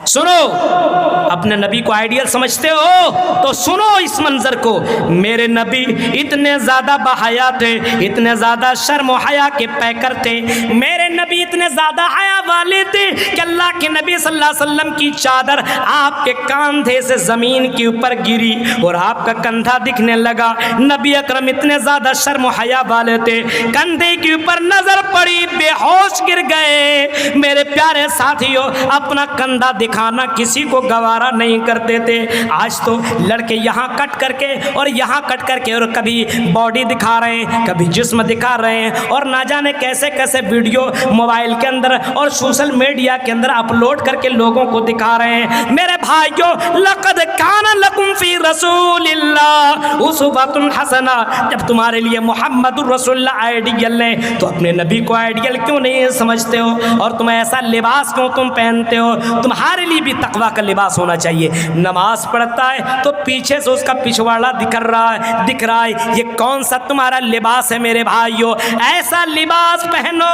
سنو، اپنے نبی کو آئیڈیل سمجھتے ہو تو سنو اس منظر کو. میرے نبی اتنے زیادہ بحیا تھے، اتنے زیادہ شرم و حیا کے پیکر تھے، میرے نبی اتنے زیادہ حیا والے تھے کہ اللہ کے نبی صلی اللہ علیہ وسلم کی چادر آپ کے کاندھے سے زمین کے اوپر گری اور آپ کا کندھا دکھنے لگا. نبی اکرم اتنے زیادہ شرم و حیا والے تھے، کندھے کے اوپر نظر پڑی، بے ہوش گر گئے. میرے پیارے ساتھیوں، اپنا کندھا دکھانا کسی کو گوارا نہیں کرتے تھے. آج تو لڑکے یہاں کٹ کر کے اور یہاں کٹ کر کے اور کبھی باڈی دکھا رہے ہیں، کبھی جسم دکھا رہے ہیں، اور نہ جانے کیسے کیسے ویڈیو موبائل کے اندر اور سوشل میڈیا کے اندر اپلوڈ کر کے لوگوں کو دکھا رہے ہیں. میرے بھائیوں، لقد کان لکم فی رسول اللہ اسوۃ حسنہ. جب تمہارے لیے محمد الرسول اللہ آئیڈیل ہے تو اپنے نبی کو آئیڈیل کیوں نہیں سمجھتے ہو؟ اور تم ایسا لباس کیوں تم پہنتے ہو؟ تمہارے لیے بھی تقویٰ کا لباس ہونا چاہیے. نماز پڑھتا ہے تو پیچھے سے اس کا پچھواڑا دکھ رہا ہے. یہ کون سا تمہارا لباس ہے میرے بھائیوں؟ ایسا لباس پہنو.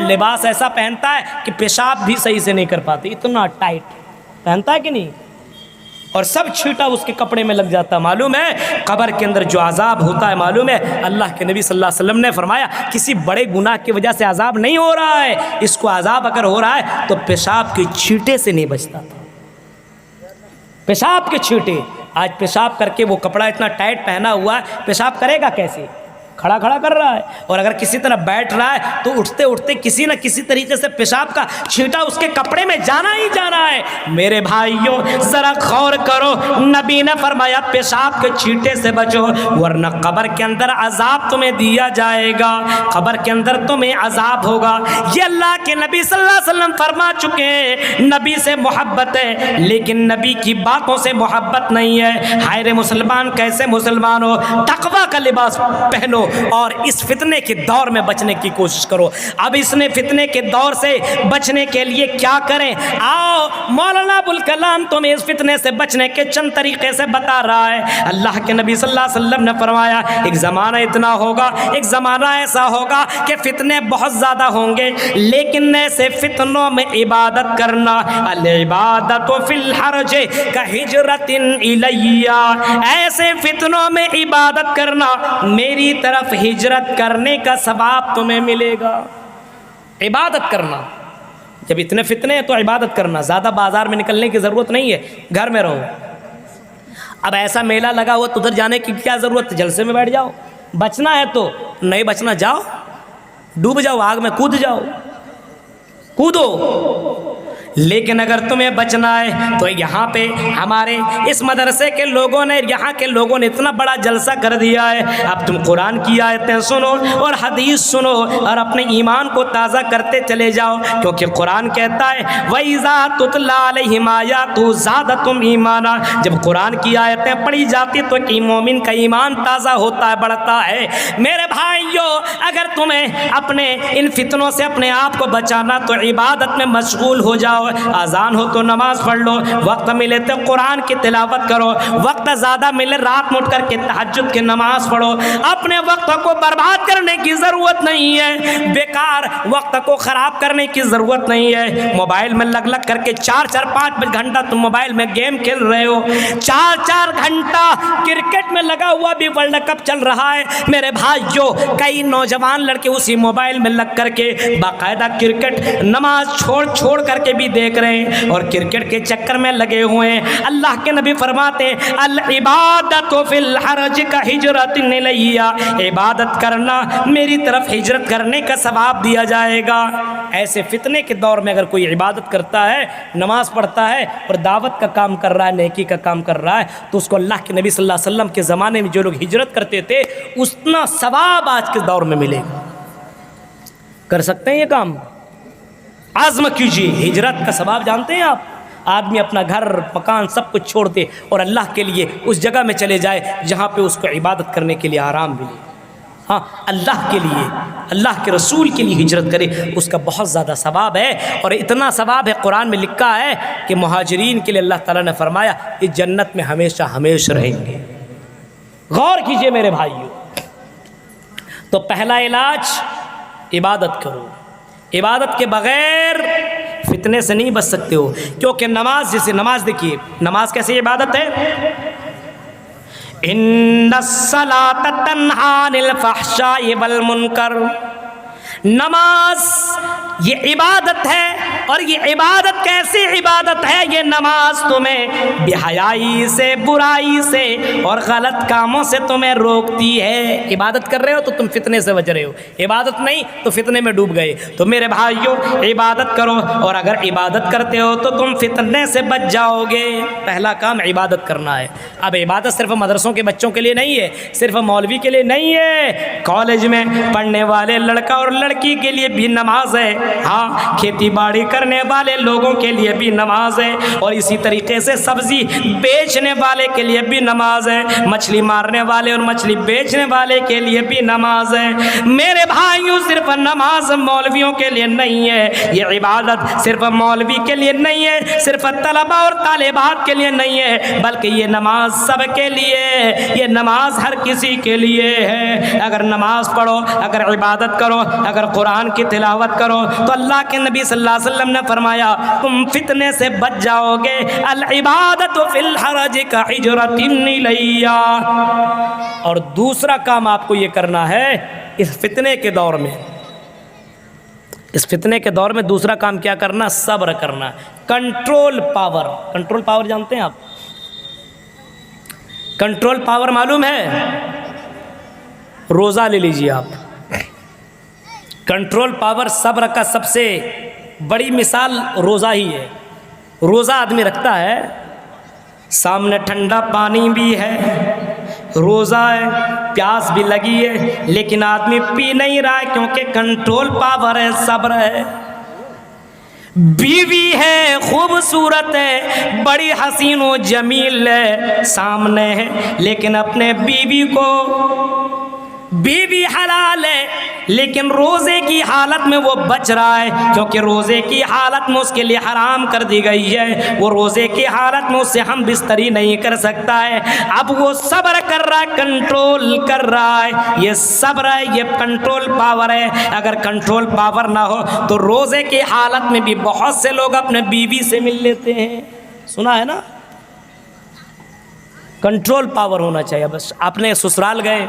لباس ایسا پہنتا ہے کہ پیشاب بھی صحیح سے نہیں کر پاتی، اتنا ٹائٹ پہنتا ہے کہ نہیں، اور سب چھیٹا اس کے کپڑے میں لگ جاتا. معلوم ہے قبر کے اندر جو عذاب ہوتا ہے، معلوم ہے اللہ کے نبی صلی اللہ علیہ وسلم نے فرمایا کسی بڑے گناہ کی وجہ سے عذاب نہیں ہو رہا ہے، اس کو عذاب اگر ہو رہا ہے تو پیشاب کے چھینٹے سے نہیں بچتا تھا. پیشاب کے چھینٹے. آج پیشاب کر کے وہ کپڑا اتنا ٹائٹ پہنا ہوا ہے، پیشاب کرے گا کیسے؟ کھڑا کھڑا کر رہا ہے. اور اگر کسی طرح بیٹھ رہا ہے تو اٹھتے اٹھتے کسی نہ کسی طریقے سے پیشاب کا چھینٹا اس کے کپڑے میں جانا ہی جانا ہے. میرے بھائیوں ذرا غور کرو، نبی نے فرمایا پیشاب کے چھینٹے سے بچو ورنہ قبر کے اندر عذاب تمہیں دیا جائے گا، قبر کے اندر تمہیں عذاب ہوگا. یہ اللہ کے نبی صلی اللہ علیہ وسلم فرما چکے ہیں. نبی سے محبت ہے لیکن نبی کی باتوں سے محبت نہیں ہے. ہائے رے مسلمان، کیسے مسلمان ہو؟ تقویٰ کا لباس پہنو اور اس فتنے کے دور میں بچنے کی کوشش کرو. اب اس نے فتنے کے دور سے بچنے کے لیے کیا کریں؟ آؤ مولانا ابوالکلام تمہیں اس فتنے سے بچنے کے چند طریقے سے بتا رہا ہے. اللہ کے نبی صلی اللہ علیہ وسلم نے فرمایا ایک زمانہ اتنا ہوگا، ایک زمانہ ایسا ہوگا کہ فتنے بہت زیادہ ہوں گے، لیکن ایسے فتنوں میں عبادت کرنا، العبادت فی الحرج کہجرۃ الی، ایسے فتنوں میں عبادت کرنا میری طرف ہجرت کرنے کا ثواب تمہیں ملے گا. عبادت کرنا، جب اتنے فتنے ہیں تو عبادت کرنا. زیادہ بازار میں نکلنے کی ضرورت نہیں ہے، گھر میں رہو. اب ایسا میلہ لگا ہوا تو ادھر جانے کی کیا ضرورت ہے؟ جلسے میں بیٹھ جاؤ. بچنا ہے تو نہیں بچنا جاؤ، ڈوب جاؤ، آگ میں کود جاؤ، کودو. لیکن اگر تمہیں بچنا ہے تو یہاں پہ ہمارے اس مدرسے کے لوگوں نے، یہاں کے لوگوں نے اتنا بڑا جلسہ کر دیا ہے. اب تم قرآن کی آیتیں سنو اور حدیث سنو اور اپنے ایمان کو تازہ کرتے چلے جاؤ، کیونکہ قرآن کہتا ہے وَإِذَا تُتْلَىٰ عَلَيْهِمْ آيَاتُهُ زَادَتْهُمْ ایمانا. جب قرآن کی آیتیں پڑھی جاتی تو کہ مومن کا ایمان تازہ ہوتا ہے، بڑھتا ہے. میرے بھائیوں، اگر تمہیں اپنے ان فتنوں سے اپنے آپ کو بچانا تو عبادت میں مشغول ہو جاؤ. اذان ہو تو نماز پڑھ لو، وقت ملے تو قرآن کی تلاوت کرو، وقت زیادہ ملے رات میں اٹھ کر کے تہجد کی نماز پڑھو. اپنے وقت کو برباد کرنے کی ضرورت نہیں ہے، بیکار وقت کو خراب کرنے کی ضرورت نہیں ہے. موبائل میں لگ کر کے 4-5 گھنٹہ تم موبائل میں گیم کھیل رہے ہو، 4 گھنٹہ کرکٹ میں لگا ہوا بھی ورلڈ کپ چل رہا ہے. میرے بھائیوں، کئی نوجوان لڑکے اسی موبائل میں لگ کر کے باقاعدہ کرکٹ نماز چھوڑ کر کے بھی دیکھ رہے ہیں اور کرکٹ کے چکر میں لگے ہوئے ہیں. اللہ کے نبی فرماتے ہیں العبادت فی الحرج کہجرۃ الی، عبادت کرنا میری طرف ہجرت کرنے کا ثواب دیا جائے گا. ایسے فتنے کے دور میں اگر کوئی عبادت کرتا ہے، نماز پڑھتا ہے اور دعوت کا کام کر رہا ہے، نیکی کا کام کر رہا ہے، تو اس کو اللہ کے نبی صلی اللہ علیہ وسلم کے زمانے میں جو لوگ ہجرت کرتے تھے اتنا ثواب آج کے دور میں ملے گا. کر سکتے ہیں یہ کام؟ عزم کیجیے. ہجرت کا ثواب جانتے ہیں آپ؟ آدمی اپنا گھر مکان سب کچھ چھوڑ دے اور اللہ کے لیے اس جگہ میں چلے جائے جہاں پہ اس کو عبادت کرنے کے لیے آرام ملے. ہاں، اللہ کے لیے، اللہ کے رسول کے لیے ہجرت کرے، اس کا بہت زیادہ ثواب ہے. اور اتنا ثواب ہے، قرآن میں لکھا ہے کہ مہاجرین کے لیے اللہ تعالیٰ نے فرمایا یہ جنت میں ہمیشہ ہمیشہ رہیں گے. غور کیجئے میرے بھائیوں. تو پہلا علاج عبادت کرو. عبادت کے بغیر فتنے سے نہیں بچ سکتے ہو، کیونکہ نماز، جیسے نماز دیکھیے، نماز کیسی عبادت ہے؟ ان الصلاۃ تنہی عن الفحشاء والمنکر، نماز یہ عبادت ہے، اور یہ عبادت کیسی عبادت ہے؟ یہ نماز تمہیں بے حیائی سے، برائی سے اور غلط کاموں سے تمہیں روکتی ہے۔ عبادت کر رہے ہو تو تم فتنے سے بچ رہے ہو، عبادت نہیں تو فتنے میں ڈوب گئے۔ تو میرے بھائیوں، عبادت کرو، اور اگر عبادت کرتے ہو تو تم فتنے سے بچ جاؤ گے۔ پہلا کام عبادت کرنا ہے۔ اب عبادت صرف مدرسوں کے بچوں کے لیے نہیں ہے، صرف مولوی کے لیے نہیں ہے، کالج میں پڑھنے والے لڑکا اور لڑکی کے لیے بھی نماز ہے، ہاں، کھیتی باڑی کرنے والے لوگوں کے لیے بھی نماز ہے، اور اسی طریقے سے سبزی بیچنے والے کے لیے بھی نماز ہے، مچھلی مارنے والے اور مچھلی بیچنے والے کے لیے بھی نماز ہے۔ میرے بھائیوں، صرف نماز مولویوں کے لیے نہیں ہے، یہ عبادت صرف مولوی کے لیے نہیں ہے، صرف طلبہ اور طالبات کے لیے نہیں ہے، بلکہ یہ نماز سب کے لیے، یہ نماز ہر کسی کے لیے ہے۔ اگر نماز پڑھو، اگر عبادت کرو، اگر قرآن کی تلاوت کرو، تو اللہ کے نبی صلی اللہ علیہ وسلم نے فرمایا تم فتنے سے بچ جاؤ گے۔ العبادت فی الحرج کحجرۃ الیہ۔ اور دوسرا کام آپ کو یہ کرنا ہے اس فتنے کے دور میں، اس فتنے کے دور میں دوسرا کام کیا کرنا؟ صبر کرنا، کنٹرول پاور۔ کنٹرول پاور جانتے ہیں آپ؟ کنٹرول پاور معلوم ہے؟ روزہ لے لیجیے آپ، کنٹرول پاور صبر کا سب سے بڑی مثال روزہ ہی ہے۔ روزہ آدمی رکھتا ہے، سامنے ٹھنڈا پانی بھی ہے، روزہ ہے، پیاس بھی لگی ہے، لیکن آدمی پی نہیں رہا ہے کیونکہ کنٹرول پاور ہے، صبر ہے۔ بیوی ہے، خوبصورت ہے، بڑی حسین و جمیل ہے، سامنے ہے، لیکن اپنے بیوی کو، بیوی حلال ہے لیکن روزے کی حالت میں وہ بچ رہا ہے، کیونکہ روزے کی حالت میں اس کے لیے حرام کر دی گئی ہے، وہ روزے کی حالت میں اس سے ہم بستری نہیں کر سکتا ہے۔ اب وہ صبر کر رہا ہے، کنٹرول کر رہا ہے، یہ صبر ہے، یہ کنٹرول پاور ہے۔ اگر کنٹرول پاور نہ ہو تو روزے کی حالت میں بھی بہت سے لوگ اپنے بیوی سے مل لیتے ہیں، سنا ہے نا؟ کنٹرول پاور ہونا چاہیے۔ بس اپنے سسرال گئے،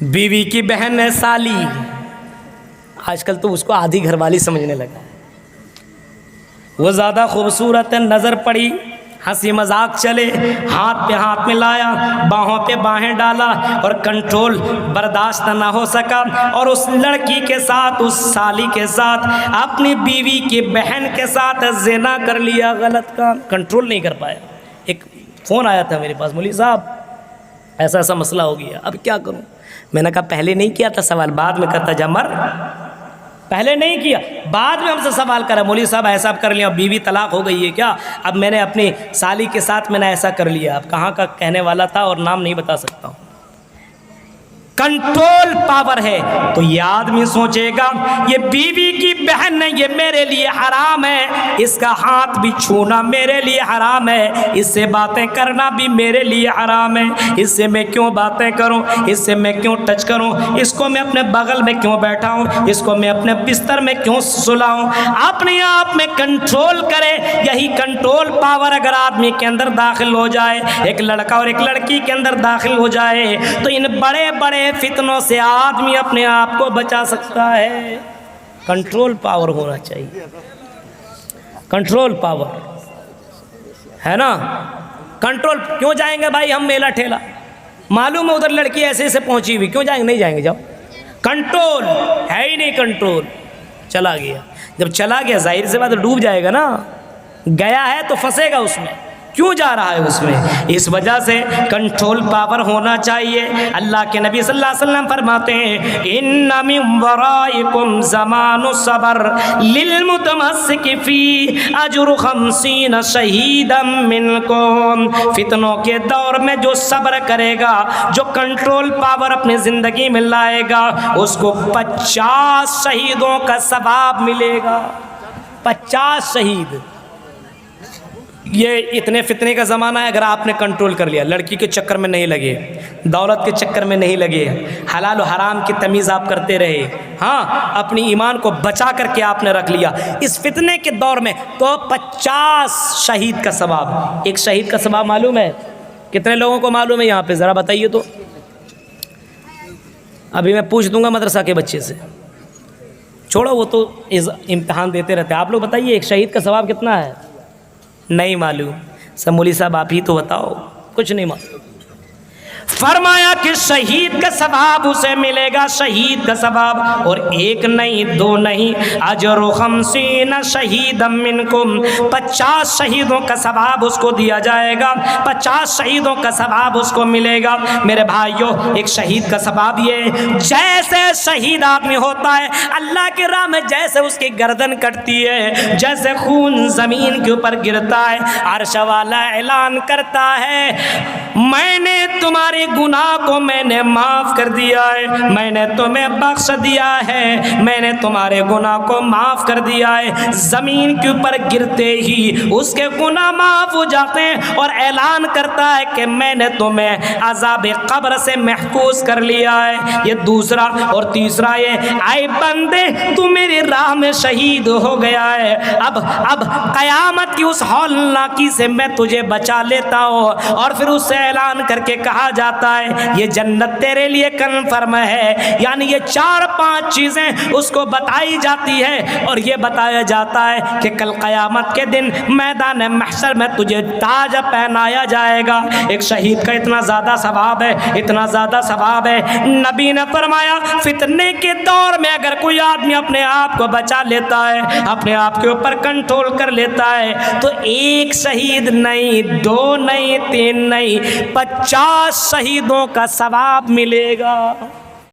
بیوی کی بہن ہے سالی، آج کل تو اس کو آدھی گھر والی سمجھنے لگا، وہ زیادہ خوبصورت ہے، نظر پڑی، ہنسی مذاق چلے، ہاتھ پہ ہاتھ ملایا، باہوں پہ باہیں ڈالا، اور کنٹرول برداشت نہ ہو سکا، اور اس لڑکی کے ساتھ، اس سالی کے ساتھ، اپنی بیوی کی بہن کے ساتھ زنا کر لیا، غلط کام، کنٹرول نہیں کر پایا۔ ایک فون آیا تھا میرے پاس، مولوی صاحب ایسا ایسا مسئلہ ہو گیا، اب کیا کروں؟ میں نے کہا پہلے نہیں کیا تھا سوال، بعد میں کرتا جمر، پہلے نہیں کیا، بعد میں ہم سے سوال کرا، مولوی صاحب ایسا کر لیا، بیوی طلاق ہو گئی ہے کیا؟ اب میں نے اپنی سالی کے ساتھ میں نے ایسا کر لیا، اب کہاں کا کہنے والا تھا اور نام نہیں بتا سکتا ہوں۔ کنٹرول پاور ہے تو یہ آدمی سوچے گا یہ بیوی کی بہن ہے، یہ میرے لیے حرام ہے، اس کا ہاتھ بھی چھونا میرے لیے حرام ہے، اس سے باتیں کرنا بھی میرے لیے حرام ہے، اس سے میں کیوں باتیں کروں، اس سے میں کیوں ٹچ کروں، اس کو میں اپنے بغل میں کیوں بیٹھاؤں، اس کو میں اپنے بستر میں کیوں سلاؤں؟ اپنے آپ میں کنٹرول کرے۔ یہی کنٹرول پاور اگر آدمی کے اندر داخل ہو جائے، ایک لڑکا اور ایک لڑکی کے اندر داخل ہو جائے، تو ان بڑے بڑے فتنوں سے آدمی اپنے آپ کو بچا سکتا ہے۔ کنٹرول پاور ہونا چاہیے، کنٹرول پاور ہے نا؟ کنٹرول کیوں جائیں گے بھائی ہم میلہ ٹھیلا، معلوم ہے ادھر لڑکی ایسے ایسے پہنچی ہوئی، کیوں جائیں گے؟ نہیں جائیں گے، جاؤ۔ کنٹرول ہے ہی نہیں، کنٹرول چلا گیا، جب چلا گیا ظاہر سے بات ڈوب جائے گا نا، گیا ہے تو پھنسے گا اس میں، کیوں جا رہا ہے اس میں؟ اس وجہ سے کنٹرول پاور ہونا چاہیے۔ اللہ کے نبی صلی اللہ علیہ وسلم فرماتے ہیں ان من ورائکم زمان صبر للمتمسک فی اجر 50 شہیدا منکم، فتنوں کے دور میں جو صبر کرے گا، جو کنٹرول پاور اپنی زندگی میں لائے گا، اس کو 50 شہیدوں کا ثواب ملے گا۔ 50 شہید، یہ اتنے فتنے کا زمانہ ہے، اگر آپ نے کنٹرول کر لیا، لڑکی کے چکر میں نہیں لگے، دولت کے چکر میں نہیں لگے، حلال و حرام کی تمیز آپ کرتے رہے، ہاں اپنی ایمان کو بچا کر کے آپ نے رکھ لیا اس فتنے کے دور میں، تو 50 شہید کا ثواب۔ ایک شہید کا ثواب معلوم ہے کتنے لوگوں کو معلوم ہے یہاں پہ؟ ذرا بتائیے تو، ابھی میں پوچھ دوں گا مدرسہ کے بچے سے، چھوڑو وہ تو امتحان دیتے رہتے ہیں۔ آپ لوگ بتائیے ایک شہید کا ثواب کتنا ہے؟ نہیں معلوم؟ سب مولوی صاحب آپ ہی تو بتاؤ، کچھ نہیں معلوم۔ فرمایا کہ شہید کا ثواب اسے ملے گا، شہید کا ثواب، اور ایک نہیں دو نہیں، اجر 50 شہیدا منکم، 50 شہیدوں کا ثواب اس کو دیا جائے گا، 50 شہیدوں کا ثواب اس کو ملے گا۔ میرے بھائیوں، ایک شہید کا ثواب یہ، جیسے شہید آدمی ہوتا ہے اللہ کے راہ میں، جیسے اس کی گردن کٹتی ہے، جیسے خون زمین کے اوپر گرتا ہے، عرش والا اعلان کرتا ہے میں نے تمہارے گناہ کو میں نے معاف کر دیا ہے، میں نے تمہیں بخش دیا ہے، میں نے تمہارے گناہ کو معاف کر دیا ہے۔ زمین کے اوپر گرتے ہی اس کے گناہ معاف ہو جاتے ہیں، اور اعلان کرتا ہے کہ میں نے تمہیں عذاب قبر سے محفوظ کر لیا ہے۔ یہ دوسرا، اور تیسرا یہ، اے بندے تو میری راہ میں شہید ہو گیا ہے، اب قیامت کی اس ہولناکی سے میں تجھے بچا لیتا ہوں، اور پھر اس سے اعلان کر کے کہا جاتا ہے یہ جنت تیرے لیے کنفرم ہے۔ یعنی یہ 4-5 چیزیں اس کو بتائی جاتی ہے، اور یہ بتایا جاتا ہے کہ کل قیامت کے دن میدان محشر میں تجھے تاج پہنایا جائے گا۔ ایک شہید کا اتنا زیادہ ثواب ہے، اتنا زیادہ ثواب ہے۔ نبی نے فرمایا فتنے کے دور میں اگر کوئی آدمی اپنے آپ کو بچا لیتا ہے، اپنے آپ کے اوپر کنٹرول کر لیتا ہے، تو ایک شہید نہیں، 2 نہیں، 3 نہیں، 50 شہیدوں کا ثواب ملے گا۔